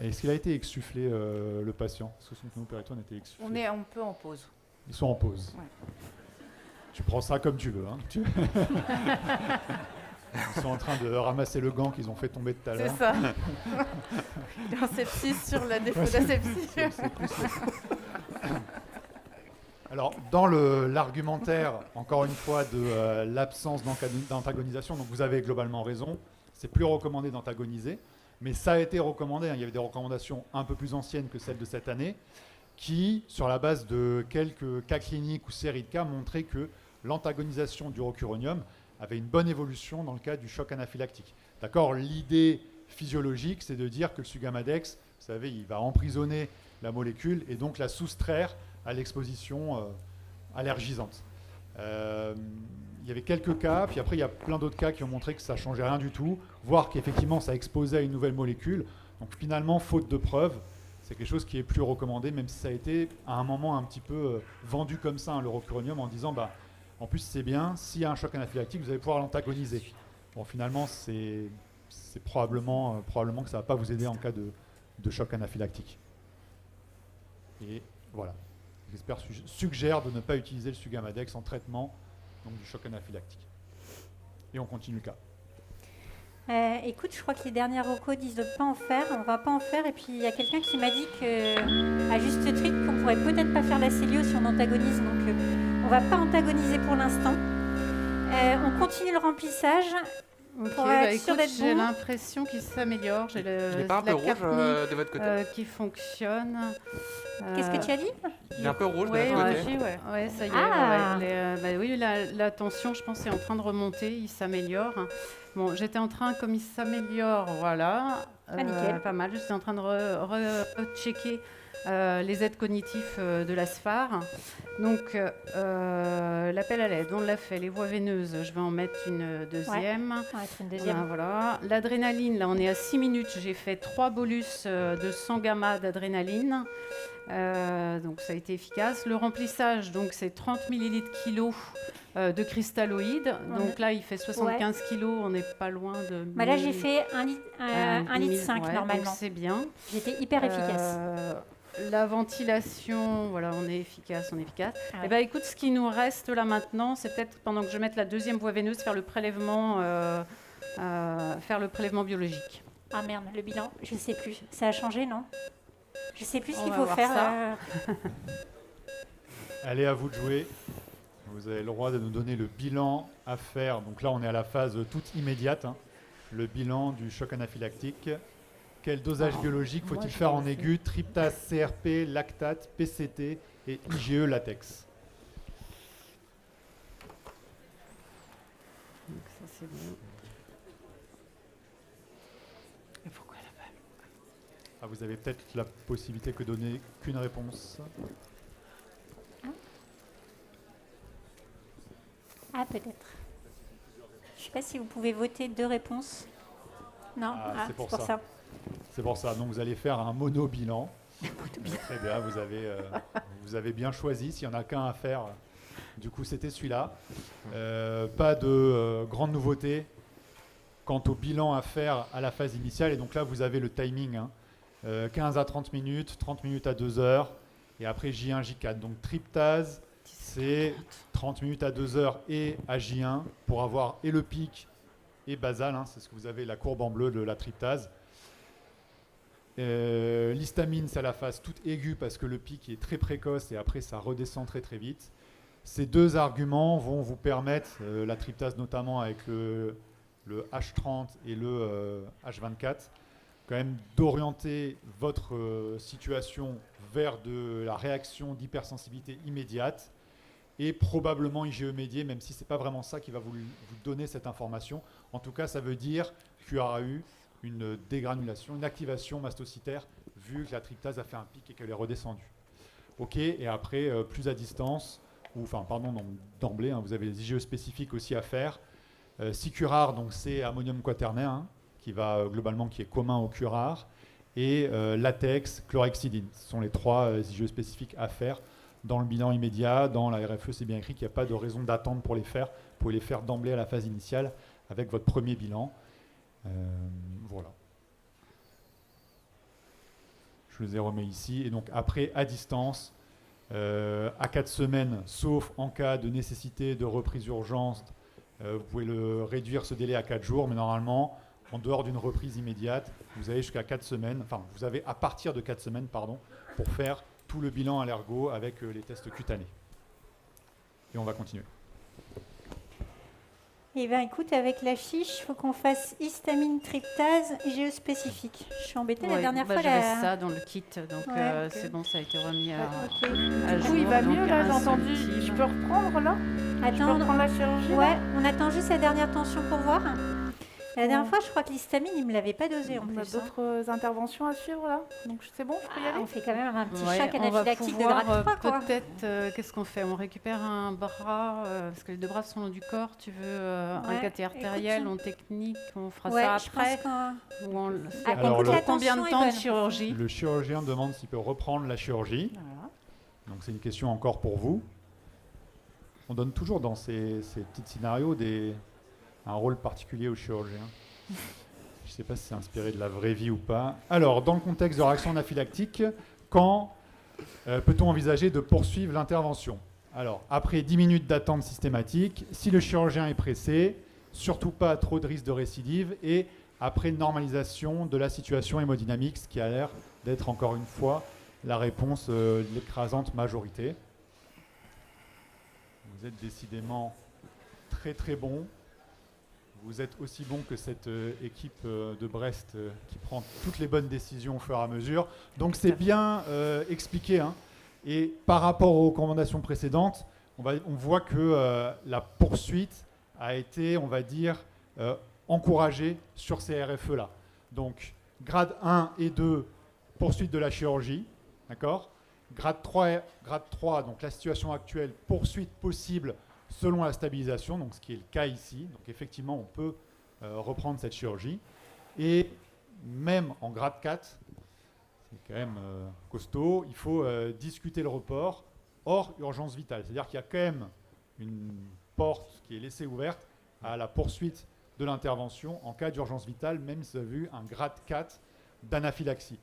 Est-ce qu'il a été exsufflé, le patient? Est-ce que son pneu péritone a été exsufflé? On est un peu en pause. Ils sont en pause. Ouais. Tu prends ça comme tu veux. Hein. Ils sont en train de ramasser le gant qu'ils ont fait tomber tout à l'heure. C'est ça. Il y a un sepsis sur la défaut Ouais, d'asepsie. c'est plus Alors, dans l'argumentaire, encore une fois, de l'absence d'antagonisation, donc vous avez globalement raison, c'est plus recommandé d'antagoniser, mais ça a été recommandé, hein, il y avait des recommandations un peu plus anciennes que celles de cette année, qui, sur la base de quelques cas cliniques ou séries de cas, montraient que l'antagonisation du rocuronium avait une bonne évolution dans le cas du choc anaphylactique. D'accord, l'idée physiologique, c'est de dire que le Sugamadex, vous savez, il va emprisonner la molécule et donc la soustraire à l'exposition allergisante. Il y avait quelques cas, puis après il y a plein d'autres cas qui ont montré que ça ne changeait rien du tout, voire qu'effectivement ça exposait à une nouvelle molécule. Donc finalement, faute de preuves, c'est quelque chose qui est plus recommandé, même si ça a été à un moment un petit peu vendu comme ça, hein, le rocuronium, en disant bah, en plus c'est bien, s'il y a un choc anaphylactique, vous allez pouvoir l'antagoniser. Bon, finalement, c'est probablement que ça ne va pas vous aider en cas de choc anaphylactique. Et voilà. Les experts suggèrent de ne pas utiliser le Sugamadex en traitement donc du choc anaphylactique. Et on continue le cas. Écoute, je crois que les dernières recos disent de ne pas en faire. On ne va pas en faire. Et puis, il y a quelqu'un qui m'a dit qu'à juste titre, qu'on pourrait peut-être pas faire la célio si on antagonise. Donc, on ne va pas antagoniser pour l'instant. On continue le remplissage. Pour être sûr d'être j'ai bon. l'impression qu'il s'améliore. J'ai Il n'est pas un peu la rouge capnie, de votre côté qui fonctionne. Qu'est-ce que tu as dit? Il est un peu rouge Ouais, de votre ouais, côté ouais, ça y est. Ah. Oui, la tension, je pense, est en train de remonter. Il s'améliore. Bon, j'étais en train, comme il s'améliore, voilà. Nickel. Pas mal. J'étais en train de rechecker les aides cognitifs de la SFAR. Donc, l'appel à l'aide, on l'a fait. Les voies veineuses, je vais en mettre une deuxième. Ouais, c'est une deuxième. Voilà. L'adrénaline, là, on est à 6 minutes. J'ai fait 3 bolus de 100 gamma d'adrénaline. Donc, ça a été efficace. Le remplissage, donc, c'est 30 millilitres kilo de cristalloïdes. Donc là, il fait 75 kilos, on n'est pas loin de... Bah là, j'ai fait 1,5 litre ouais, normalement. donc c'est bien. J'étais hyper efficace. La ventilation, voilà, on est efficace. Ah Eh ouais. ben, écoute, ce qui nous reste là maintenant, c'est peut-être pendant que je mette la deuxième voie veineuse, faire le prélèvement biologique. Ah merde, le bilan, je sais plus. Ça a changé, non? Je sais plus ce On qu'il va faut voir faire. ça. Allez, à vous de jouer. Vous avez le droit de nous donner le bilan à faire. Donc là, on est à la phase toute immédiate, hein. Le bilan du choc anaphylactique. Quel dosage biologique moi, faut-il je faire l'ai en fait. aigu? Tryptase, CRP, lactate, PCT et IgE latex. Donc ça, c'est bon. Et pourquoi elle a pas... Ah, vous avez peut-être la possibilité que donner qu'une réponse. Ah, peut-être. Je sais pas si vous pouvez voter 2 réponses. Non, Ah, c'est pour ça. ça. C'est pour ça. Donc vous allez faire un mono-bilan. Très bien, vous avez bien choisi. S'il n'y en a qu'un à faire, du coup c'était celui-là. Pas de grande nouveauté quant au bilan à faire à la phase initiale. Et donc là vous avez le timing, hein. 15 à 30 minutes, 30 minutes à 2 heures. Et après J1, J4. Donc tryptase, c'est 30 minutes à 2 heures et à J1 pour avoir et le pic et basal, hein, c'est ce que vous avez, la courbe en bleu de la tryptase. L'histamine, c'est à la phase toute aiguë parce que le pic est très précoce et après ça redescend très très vite. Ces deux arguments vont vous permettre, la tryptase notamment avec le H30 et le H24, quand même d'orienter votre situation vers de la réaction d'hypersensibilité immédiate et probablement IgE médié, même si ce n'est pas vraiment ça qui va vous donner cette information. En tout cas, ça veut dire qu'il y aura eu une dégranulation, une activation mastocytaire, vu que la tryptase a fait un pic et qu'elle est redescendue. OK, et après, plus à distance, d'emblée, hein, vous avez les IgE spécifiques aussi à faire. Sicurare, donc c'est ammonium quaternaire, hein, qui est commun au curare, et latex, chlorhexidine. Ce sont les 3 IgE spécifiques à faire dans le bilan immédiat. Dans la RFE, c'est bien écrit qu'il n'y a pas de raison d'attendre pour les faire. Vous pouvez les faire d'emblée à la phase initiale avec votre premier bilan. Voilà. Je les ai remis ici. Et donc après, à distance, à 4 semaines, sauf en cas de nécessité de reprise d'urgence, vous pouvez le réduire ce délai à 4 jours, mais normalement, en dehors d'une reprise immédiate, vous avez jusqu'à 4 semaines, enfin, vous avez à partir de 4 semaines, pardon, pour faire tout le bilan à l'ergo avec les tests cutanés. Et on va continuer. Eh bien, écoute, avec la fiche, il faut qu'on fasse histamine, tryptase, IgE spécifique. Je suis embêtée la dernière fois. J'avais ça dans le kit, donc Ouais, c'est bon, ça a été remis à, Ok. à Du coup, jour. il va donc mieux là, j'ai entendu. insultime. Je peux reprendre là? Je peux Attends, reprendre la chirurgie là? ouais, on attend juste la dernière tension pour voir. La dernière fois, je crois que l'histamine, il ne me l'avait pas dosé en On a plus. Hein. d'autres interventions à suivre là? Donc c'est bon, je peux y aller? On fait quand même un petit Ouais, choc on va anaphylactique de pouvoir grade 3, quoi. peut-être, qu'est-ce qu'on fait? On récupère un bras, parce que les 2 bras sont le long du corps. Tu veux un Ouais, cathé artériel, écoute, en technique, on fera Ouais, ça je après. pense qu'en... Ou on- Ah, Alors, écoute, la combien de tension est temps de bonne. chirurgie? Le chirurgien demande s'il peut reprendre la chirurgie. Voilà. Donc c'est une question encore pour vous. On donne toujours dans ces petits scénarios un rôle particulier au chirurgien. Je ne sais pas si c'est inspiré de la vraie vie ou pas. Alors, dans le contexte de réaction anaphylactique, quand peut-on envisager de poursuivre l'intervention? Alors, après 10 minutes d'attente systématique, si le chirurgien est pressé, surtout pas trop de risque de récidive, et après normalisation de la situation hémodynamique, ce qui a l'air d'être encore une fois la réponse de l'écrasante majorité. Vous êtes décidément très très bon. Vous êtes aussi bon que cette équipe de Brest qui prend toutes les bonnes décisions au fur et à mesure. Donc c'est bien expliqué, hein. Et par rapport aux recommandations précédentes, on voit que la poursuite a été, on va dire, encouragée sur ces RFE-là. Donc grade 1 et 2, poursuite de la chirurgie, d'accord ? Grade 3, donc la situation actuelle, poursuite possible selon la stabilisation, donc ce qui est le cas ici. Donc effectivement, on peut reprendre cette chirurgie. Et même en grade 4, c'est quand même costaud, il faut discuter le report hors urgence vitale. C'est-à-dire qu'il y a quand même une porte qui est laissée ouverte à la poursuite de l'intervention en cas d'urgence vitale, même si vous avez vu un grade 4 d'anaphylaxie.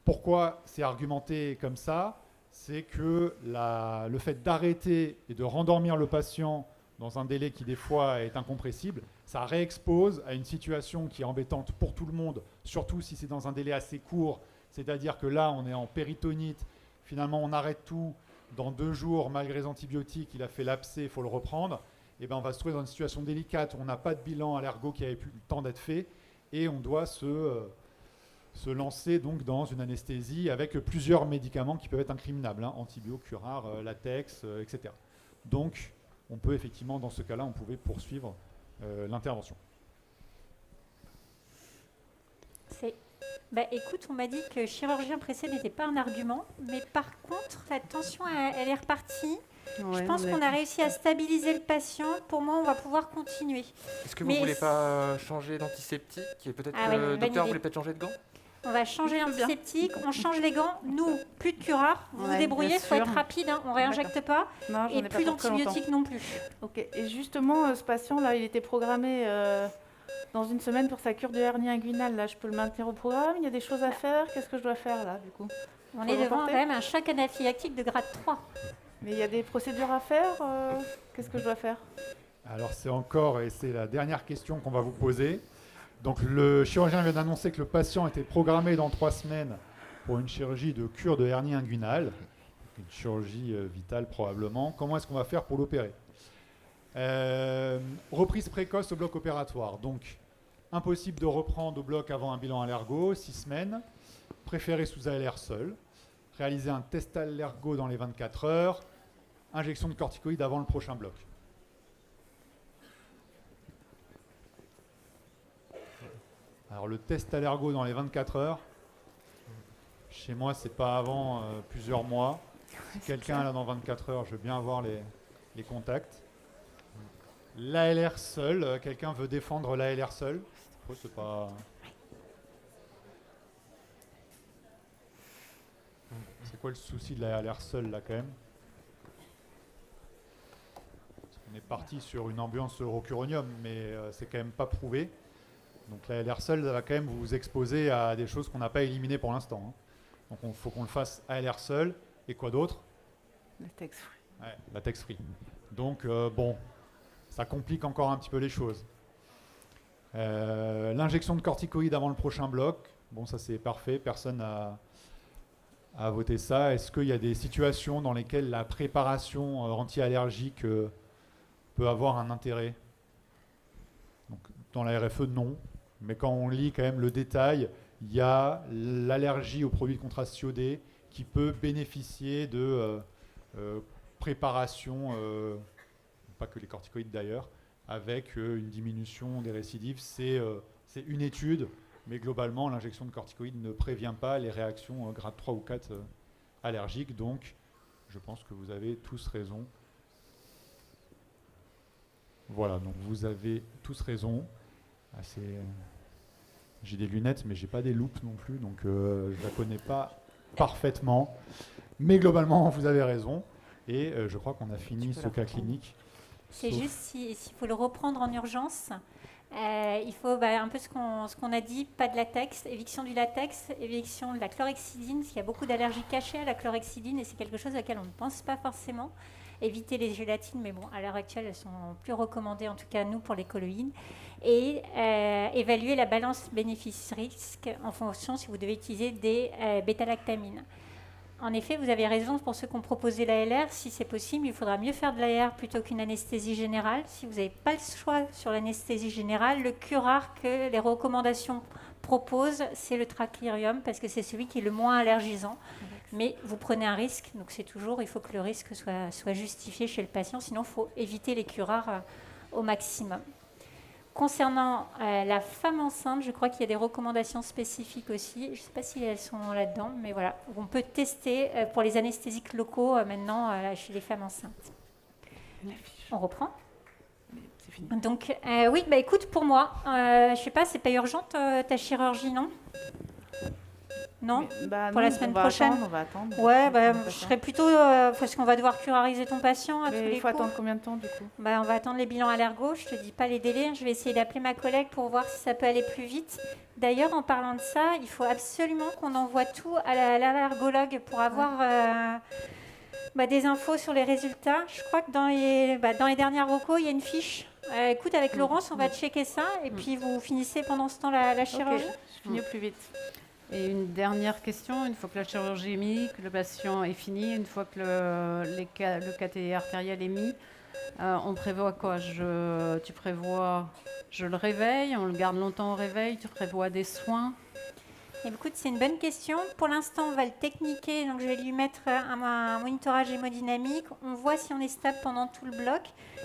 Pourquoi c'est argumenté comme ça? C'est que le fait d'arrêter et de rendormir le patient dans un délai qui des fois est incompressible, ça réexpose à une situation qui est embêtante pour tout le monde, surtout si c'est dans un délai assez court, c'est-à-dire que là on est en péritonite, finalement on arrête tout, dans 2 jours malgré les antibiotiques, il a fait l'abcès, il faut le reprendre, et ben on va se trouver dans une situation délicate où on n'a pas de bilan allergo qui avait plus le temps d'être fait, et on doit se lancer donc dans une anesthésie avec plusieurs médicaments qui peuvent être incriminables, antibio, curare, latex, etc. Donc on peut effectivement, dans ce cas-là, on pouvait poursuivre l'intervention. Écoute, on m'a dit que chirurgien pressé n'était pas un argument, mais par contre, la tension, elle est repartie. Ouais, Je pense qu'on a réussi à stabiliser le patient. Pour moi, on va pouvoir continuer. Est-ce que vous voulez pas changer d'antiseptique? Et peut-être Ah que ouais, le docteur bonne voulait peut-être changer de gants? On va changer l'antiseptique, on change les gants. Nous, plus de curare. Vous vous débrouillez, il faut être rapide, on ne réinjecte pas. Non, j'en Et ai pas plus pour très longtemps. d'antibiotiques non plus. Ok, et justement, ce patient-là, il était programmé dans une semaine pour sa cure de hernie inguinale. Là, je peux le maintenir au programme? Il y a des choses à faire? Qu'est-ce que je dois faire là, du coup? On Faut est devant reporter quand même un choc anaphylactique de grade 3. Mais il y a des procédures à faire? Qu'est-ce que je dois faire? Alors c'est encore, et c'est la dernière question qu'on va vous poser. Donc le chirurgien vient d'annoncer que le patient était programmé dans 3 semaines pour une chirurgie de cure de hernie inguinale, une chirurgie vitale probablement. Comment est-ce qu'on va faire pour l'opérer? Reprise précoce au bloc opératoire. Donc impossible de reprendre au bloc avant un bilan allergo, 6 semaines. Préféré sous ALR seul. Réaliser un test allergo dans les 24 heures. Injection de corticoïdes avant le prochain bloc. Alors le test allergo dans les 24 heures, chez moi c'est pas avant plusieurs mois. Si quelqu'un là dans 24 heures, je veux bien avoir les contacts. L'ALR seul, quelqu'un veut défendre l'ALR seul? C'est pas... C'est quoi le souci de l'ALR seul là quand même? On est parti sur une ambiance eurocuronium, mais c'est quand même pas prouvé. Donc l'ALR seul va quand même vous exposer à des choses qu'on n'a pas éliminées pour l'instant. Donc il faut qu'on le fasse ALR seul. Et quoi d'autre? Latex free. Ouais, latex free. Donc bon, ça complique encore un petit peu les choses. L'injection de corticoïdes avant le prochain bloc. Bon, ça c'est parfait, personne a voté ça. Est-ce qu'il y a des situations dans lesquelles la préparation anti-allergique peut avoir un intérêt? Donc, dans la RFE, non. Mais quand on lit quand même le détail, il y a l'allergie aux produits de contraste iodé qui peut bénéficier de préparation, pas que les corticoïdes d'ailleurs, avec une diminution des récidives. C'est une étude, mais globalement, l'injection de corticoïdes ne prévient pas les réactions grade 3 ou 4 allergiques. Donc, je pense que vous avez tous raison. Voilà, donc vous avez tous raison. J'ai des lunettes, mais j'ai pas des loupes non plus, donc je la connais pas parfaitement. Mais globalement, vous avez raison. Et je crois qu'on a fini ce cas clinique. C'est juste s'il faut le reprendre en urgence. Il faut un peu ce qu'on a dit, pas de latex, éviction du latex, éviction de la chlorhexidine, parce qu'il y a beaucoup d'allergies cachées à la chlorhexidine et c'est quelque chose à laquelle on ne pense pas forcément. Éviter les gélatines, mais bon, à l'heure actuelle, elles sont plus recommandées, en tout cas nous, pour les colloïdes. Et évaluer la balance bénéfice-risque en fonction si vous devez utiliser des bêta-lactamines. En effet, vous avez raison, pour ceux qui ont proposé l'ALR, si c'est possible, il faudra mieux faire de l'ALR plutôt qu'une anesthésie générale. Si vous n'avez pas le choix sur l'anesthésie générale, le curare que les recommandations proposent, c'est le traclyrium, parce que c'est celui qui est le moins allergisant. Mais vous prenez un risque, donc c'est toujours, il faut que le risque soit justifié chez le patient, sinon il faut éviter les curares au maximum. Concernant la femme enceinte, je crois qu'il y a des recommandations spécifiques aussi. Je ne sais pas si elles sont là-dedans, mais voilà. On peut tester pour les anesthésiques locaux maintenant chez les femmes enceintes. On reprend. C'est fini. Donc, oui, écoute, pour moi, je ne sais pas, c'est pas urgent ta chirurgie, non? Non. Bah Pour la semaine prochaine. On va attendre. Ouais, bah, On va je faire. serais plutôt parce qu'on va devoir curariser ton patient à tous Mais les il faut coups. attendre combien de temps du coup? Bah, on va attendre les bilans allergo. Je te dis pas les délais. Je vais essayer d'appeler ma collègue pour voir si ça peut aller plus vite. D'ailleurs, en parlant de ça, il faut absolument qu'on envoie tout à l'allergologue pour avoir des infos sur les résultats. Je crois que dans les dernières recos, il y a une fiche. Écoute, avec Laurence, on va checker ça. Et puis, vous finissez pendant ce temps la chirurgie. Ok, je finis au plus vite. Et une dernière question, une fois que la chirurgie est mise, que le patient est fini, une fois que le cathéter artériel est mis, on prévoit quoi? Tu prévois, je le réveille, on le garde longtemps au réveil, tu prévois des soins? Écoute, c'est une bonne question. Pour l'instant, on va le techniquer. Donc, je vais lui mettre un monitorage hémodynamique. On voit si on est stable pendant tout le bloc.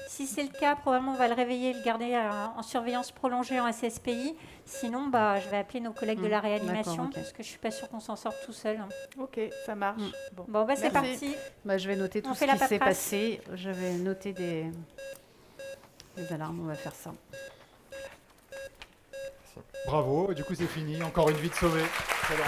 Si c'est le cas, probablement, on va le réveiller et le garder en surveillance prolongée en SSPI. Sinon, je vais appeler nos collègues de la réanimation d'accord, ok. parce que je ne suis pas sûre qu'on s'en sorte tout seul. Ok, ça marche. Bon. Bon, c'est Merci. parti. Je vais noter tout On ce fait la qui s'est paperasse. passé. Je vais noter des alarmes, on va faire ça. Bravo, du coup c'est fini, encore une vie de sauvée. Très bien.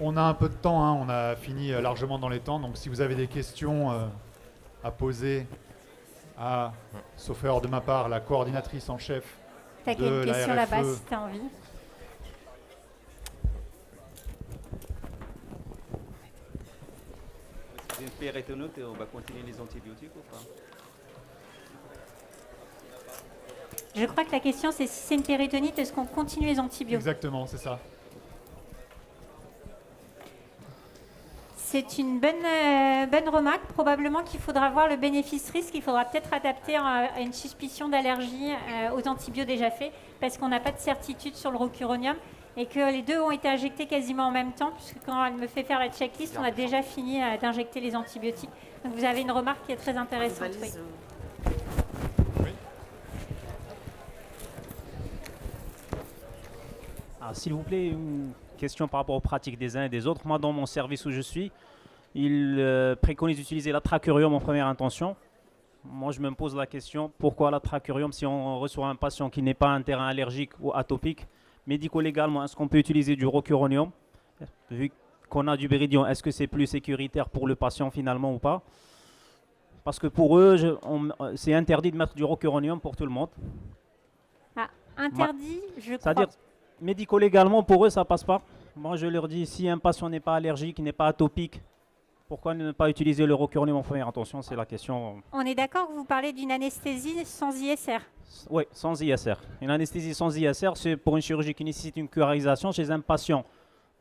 On a un peu de temps, hein, on a fini largement dans les temps, donc si vous avez des questions à poser à, sauf erreur de ma part, la coordinatrice en chef T'as de une la question là-bas RFE. si tu as envie. C'est une péritonite, on va continuer les antibiotiques ou pas? Je crois que la question, c'est si c'est une péritonite, est-ce qu'on continue les antibiotiques? Exactement, c'est ça. C'est une bonne remarque. Probablement qu'il faudra voir le bénéfice-risque. Il faudra peut-être adapter à une suspicion d'allergie aux antibiotiques déjà faits parce qu'on n'a pas de certitude sur le rocuronium et que les deux ont été injectés quasiment en même temps puisque quand elle me fait faire la checklist, on a déjà fini d'injecter les antibiotiques. Donc vous avez une remarque qui est très intéressante. Oui. Alors, s'il vous plaît, une question par rapport aux pratiques des uns et des autres. Moi, dans mon service où je suis, ils préconisent d'utiliser la tracurium en première intention. Moi, je me pose la question, pourquoi la tracurium si on reçoit un patient qui n'est pas un terrain allergique ou atopique? Médico-légalement, est-ce qu'on peut utiliser du rocuronium? Vu qu'on a du béridion, est-ce que c'est plus sécuritaire pour le patient finalement ou pas? Parce que pour eux, c'est interdit de mettre du rocuronium pour tout le monde. Ah, interdit, je crois. C'est-à-dire, médico-légalement, pour eux, ça passe pas. Moi, je leur dis, si un patient n'est pas allergique, n'est pas atopique, pourquoi ne pas utiliser le rocuronium en première intention? C'est la question. On est d'accord que vous parlez d'une anesthésie sans ISR. Oui, sans ISR. Une anesthésie sans ISR, c'est pour une chirurgie qui nécessite une curarisation chez un patient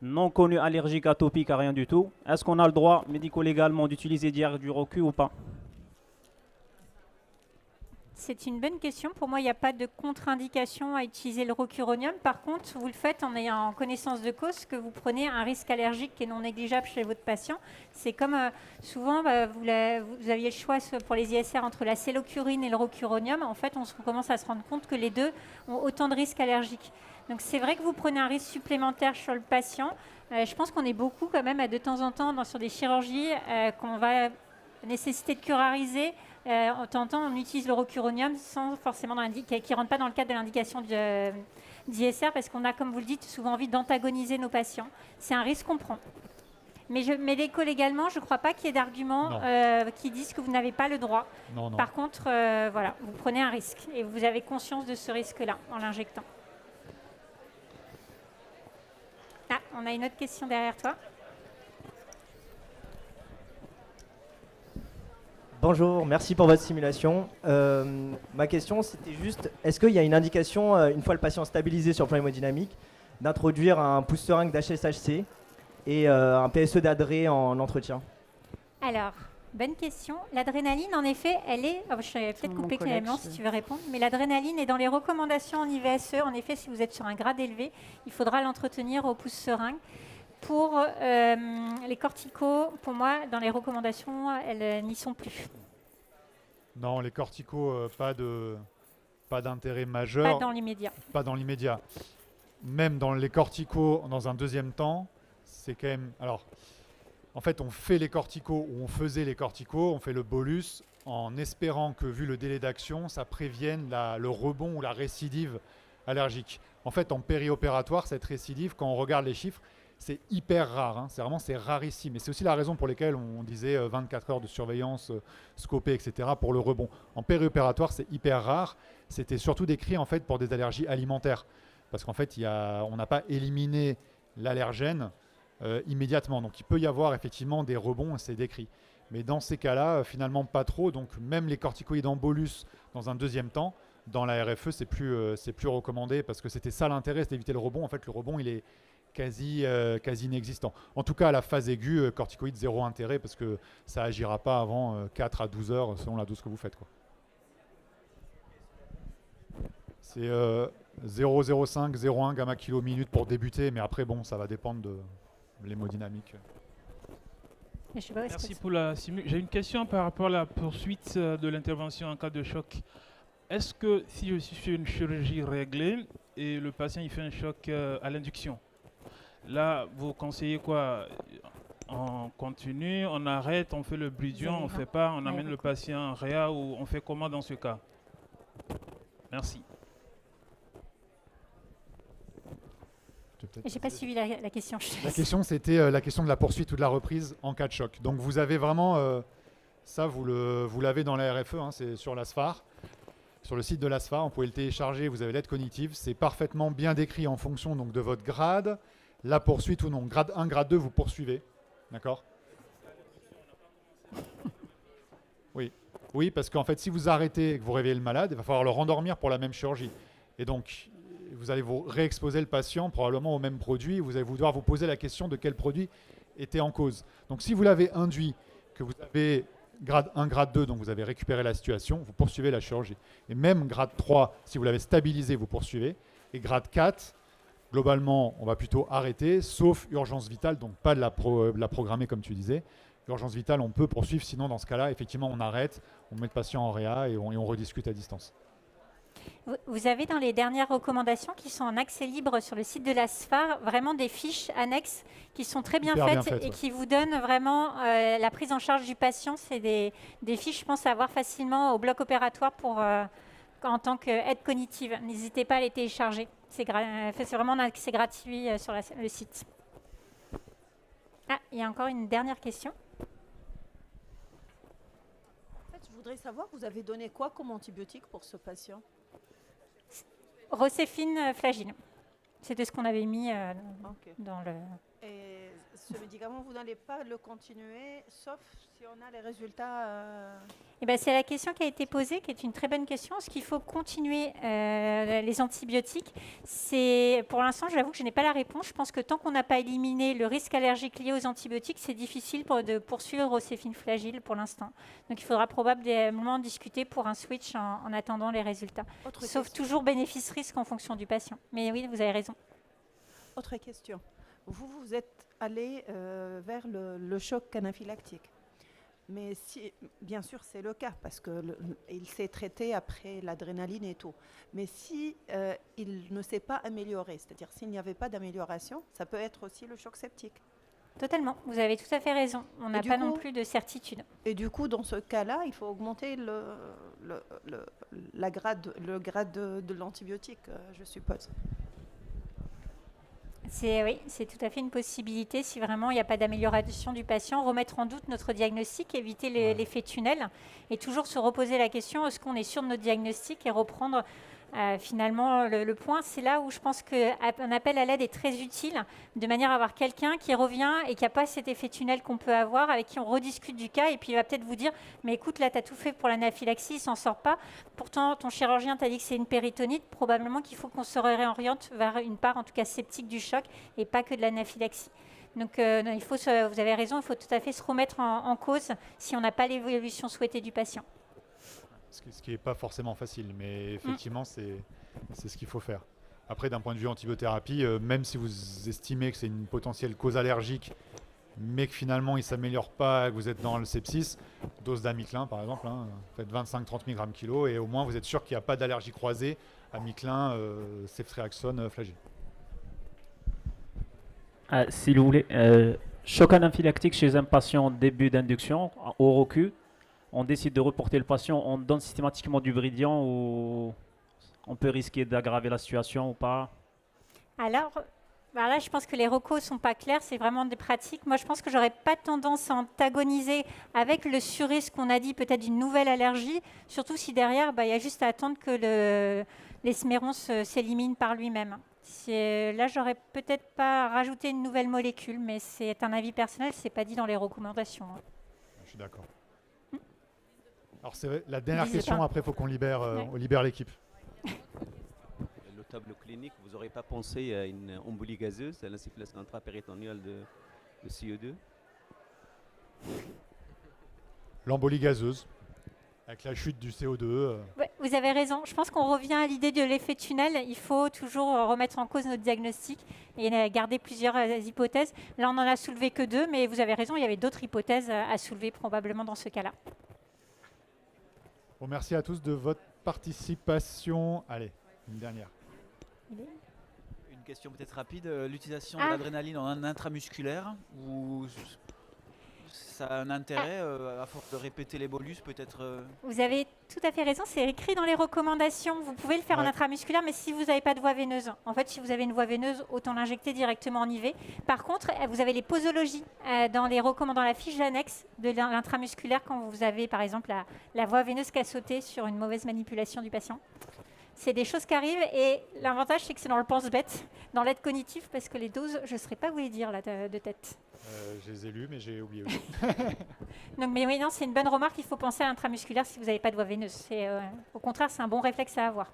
non connu allergique, atopique, à rien du tout. Est-ce qu'on a le droit, médico-légalement, d'utiliser du rocu ou pas? C'est une bonne question. Pour moi, il n'y a pas de contre-indication à utiliser le rocuronium. Par contre, vous le faites en ayant en connaissance de cause que vous prenez un risque allergique qui est non négligeable chez votre patient. C'est comme souvent, vous aviez le choix pour les ISR entre la cellocurine et le rocuronium. En fait, on commence à se rendre compte que les deux ont autant de risques allergiques. Donc, c'est vrai que vous prenez un risque supplémentaire sur le patient. Je pense qu'on est beaucoup quand même de temps en temps sur des chirurgies qu'on va nécessiter de curariser. En tentant, on utilise le rocuronium sans forcément qui ne rentre pas dans le cadre de l'indication d'ISR parce qu'on a, comme vous le dites, souvent envie d'antagoniser nos patients. C'est un risque qu'on prend. Mais légalement, je ne crois pas qu'il y ait d'arguments qui disent que vous n'avez pas le droit. Non. Par contre, voilà, vous prenez un risque et vous avez conscience de ce risque-là en l'injectant. Ah, on a une autre question derrière toi. Bonjour, merci pour votre simulation. Ma question, c'était juste, est-ce qu'il y a une indication, une fois le patient stabilisé sur le plan hémodynamique, d'introduire un pouce seringue d'HSHC et un PSE d'adré en entretien? Alors, bonne question. L'adrénaline, en effet, elle est... je vais peut-être couper Clément si tu veux répondre, mais l'adrénaline est dans les recommandations en IVSE. En effet, si vous êtes sur un grade élevé, il faudra l'entretenir au pouce seringue. Pour les corticos, pour moi, dans les recommandations, elles n'y sont plus. Non, les corticos, pas d'intérêt majeur. Pas dans l'immédiat. Pas dans l'immédiat. Même dans les corticos, dans un deuxième temps, c'est quand même... Alors, En fait, on fait les corticaux, ou on faisait les corticaux, on fait le bolus, en espérant que, vu le délai d'action, ça prévienne le rebond ou la récidive allergique. En fait, en périopératoire, cette récidive, quand on regarde les chiffres, c'est hyper rare, hein. C'est rarissime. Et c'est aussi la raison pour laquelle on disait 24 heures de surveillance, scopée, etc. pour le rebond. En périopératoire, c'est hyper rare. C'était surtout décrit en fait pour des allergies alimentaires. Parce qu'en fait, on n'a pas éliminé l'allergène immédiatement. Donc il peut y avoir effectivement des rebonds, c'est décrit. Mais dans ces cas-là, finalement pas trop. Donc même les corticoïdes en bolus dans un deuxième temps, dans la RFE, c'est plus recommandé parce que c'était ça l'intérêt, c'est d'éviter le rebond. En fait, le rebond, il est quasi inexistant. En tout cas, à la phase aiguë, corticoïdes, zéro intérêt parce que ça agira pas avant 4 à 12 heures selon la dose que vous faites, quoi. C'est 0,05, 0,1 gamma kilo minute pour débuter, mais après, bon, ça va dépendre de l'hémodynamique. Merci pour la simulation. J'ai une question par rapport à la poursuite de l'intervention en cas de choc. Est-ce que si je suis sur une chirurgie réglée et le patient il fait un choc à l'induction, là vous conseillez quoi? On continue, on arrête, on fait le bridgeon, on fait pas, on amène le patient en réa ou on fait comment dans ce cas? Merci. J'ai pas suivi la question. La question, c'était la question de la poursuite ou de la reprise en cas de choc. Donc vous avez vraiment, ça vous l'avez dans la RFE, hein, c'est sur l'ASFAR. Sur le site de l'ASFAR, vous pouvez le télécharger, vous avez l'aide cognitive. C'est parfaitement bien décrit en fonction donc, de votre grade, la poursuite ou non. Grade 1, grade 2, vous poursuivez. D'accord? Oui. Oui, parce qu'en fait, si vous arrêtez et que vous réveillez le malade, il va falloir le rendormir pour la même chirurgie. Et donc, vous allez vous réexposer le patient probablement au même produit. Vous allez devoir vous poser la question de quel produit était en cause. Donc, si vous l'avez induit, que vous avez grade 1, grade 2, donc vous avez récupéré la situation, vous poursuivez la chirurgie. Et même grade 3, si vous l'avez stabilisé, vous poursuivez. Et grade 4, globalement, on va plutôt arrêter, sauf urgence vitale, donc pas de la programmer comme tu disais. Urgence vitale, on peut poursuivre, sinon dans ce cas-là, effectivement, on arrête, on met le patient en réa et on rediscute à distance. Vous avez dans les dernières recommandations qui sont en accès libre sur le site de l'ASFAR vraiment des fiches annexes qui sont très bien faites et qui vous donnent vraiment la prise en charge du patient. C'est des fiches, je pense, à avoir facilement au bloc opératoire en tant qu'aide cognitive. N'hésitez pas à les télécharger. C'est vraiment un accès gratuit sur le site. Ah, il y a encore une dernière question. En fait, je voudrais savoir, vous avez donné quoi comme antibiotique pour ce patient? Roséphine Flagile. C'était ce qu'on avait mis dans le... Et ce médicament, vous n'allez pas le continuer, sauf si on a les résultats... Eh ben, c'est la question qui a été posée, qui est une très bonne question. Est-ce qu'il faut continuer les antibiotiques? Pour l'instant, j'avoue que je n'ai pas la réponse. Je pense que tant qu'on n'a pas éliminé le risque allergique lié aux antibiotiques, c'est difficile de poursuivre Roséphine Flagile pour l'instant. Donc il faudra probablement discuter pour un switch en attendant les résultats. Sauf toujours bénéfice-risque en fonction du patient. Mais oui, vous avez raison. Autre question. Vous êtes allé vers le choc anaphylactique. Mais si, bien sûr, c'est le cas parce qu'il s'est traité après l'adrénaline et tout. Mais si il ne s'est pas amélioré, c'est-à-dire s'il n'y avait pas d'amélioration, ça peut être aussi le choc septique. Totalement, vous avez tout à fait raison. On n'a pas non plus de certitude. Et du coup, dans ce cas-là, il faut augmenter le grade de l'antibiotique, je suppose. Oui, c'est tout à fait une possibilité si vraiment il n'y a pas d'amélioration du patient. Remettre en doute notre diagnostic, éviter l'effet tunnel et toujours se reposer la question, est-ce qu'on est sûr de notre diagnostic et reprendre finalement le point. C'est là où je pense qu'un appel à l'aide est très utile, de manière à avoir quelqu'un qui revient et qui n'a pas cet effet tunnel qu'on peut avoir, avec qui on rediscute du cas et puis il va peut-être vous dire, mais écoute, là tu as tout fait pour l'anaphylaxie, il ne s'en sort pas. Pourtant, ton chirurgien t'a dit que c'est une péritonite. Probablement qu'il faut qu'on se réoriente vers une part, en tout cas sceptique du choc et pas que de l'anaphylaxie. Donc vous avez raison, il faut tout à fait se remettre en cause si on n'a pas l'évolution souhaitée du patient. Ce qui n'est pas forcément facile, mais effectivement, c'est ce qu'il faut faire. Après, d'un point de vue antibiothérapie, même si vous estimez que c'est une potentielle cause allergique, mais que finalement il ne s'améliore pas, que vous êtes dans le sepsis, dose d'amiclin par exemple, faites 25-30 mg kg et au moins vous êtes sûr qu'il n'y a pas d'allergie croisée, amiclin, ceftriaxone, flagelle. Si vous voulez, Choc anaphylactique chez un patient début d'induction au recul. On décide de reporter le patient, on donne systématiquement du Bridion ou on peut risquer d'aggraver la situation ou pas? Alors, bah là, je pense que les recos ne sont pas clairs, c'est vraiment des pratiques. Moi, je pense que j'aurais pas tendance à antagoniser avec le sur-risque qu'on a dit, peut-être d'une nouvelle allergie, surtout si derrière, bah, il y a juste à attendre que l'esméron s'élimine par lui-même. Là, j'aurais peut-être pas rajouté une nouvelle molécule, mais c'est un avis personnel, c'est pas dit dans les recommandations. Je suis d'accord. Alors, c'est vrai, la dernière N'hésitez question, pas. après, il faut qu'on libère, Ouais. on libère l'équipe. Le tableau clinique, vous n'aurez pas pensé à une embolie gazeuse, à l'insufflation intrapéritonéale de CO2? L'embolie gazeuse, avec la chute du CO2. Ouais, vous avez raison. Je pense qu'on revient à l'idée de l'effet tunnel. Il faut toujours remettre en cause notre diagnostic et garder plusieurs hypothèses. Là, on n'en a soulevé que 2, mais vous avez raison, il y avait d'autres hypothèses à soulever probablement dans ce cas-là. Bon, merci à tous de votre participation. Allez, une dernière. Une question peut-être rapide. L'utilisation Ah. de l'adrénaline en intramusculaire, ou ça a un intérêt à force de répéter les bolus peut-être Vous avez tout à fait raison, c'est écrit dans les recommandations. Vous pouvez le faire en Ouais. intramusculaire, mais si vous n'avez pas de voie veineuse. En fait, si vous avez une voie veineuse, autant l'injecter directement en IV. Par contre, vous avez les posologies dans la fiche annexe de l'intramusculaire quand vous avez, par exemple, la voie veineuse qui a sauté sur une mauvaise manipulation du patient. C'est des choses qui arrivent et l'avantage, c'est que c'est dans le pense-bête, dans l'aide cognitive, parce que les doses, je ne saurais pas vous les dire là, de tête. Je les ai lus, mais j'ai oublié aussi. Donc, mais oui, non, c'est une bonne remarque. Il faut penser à l'intramusculaire si vous n'avez pas de voie veineuse. Au contraire, c'est un bon réflexe à avoir.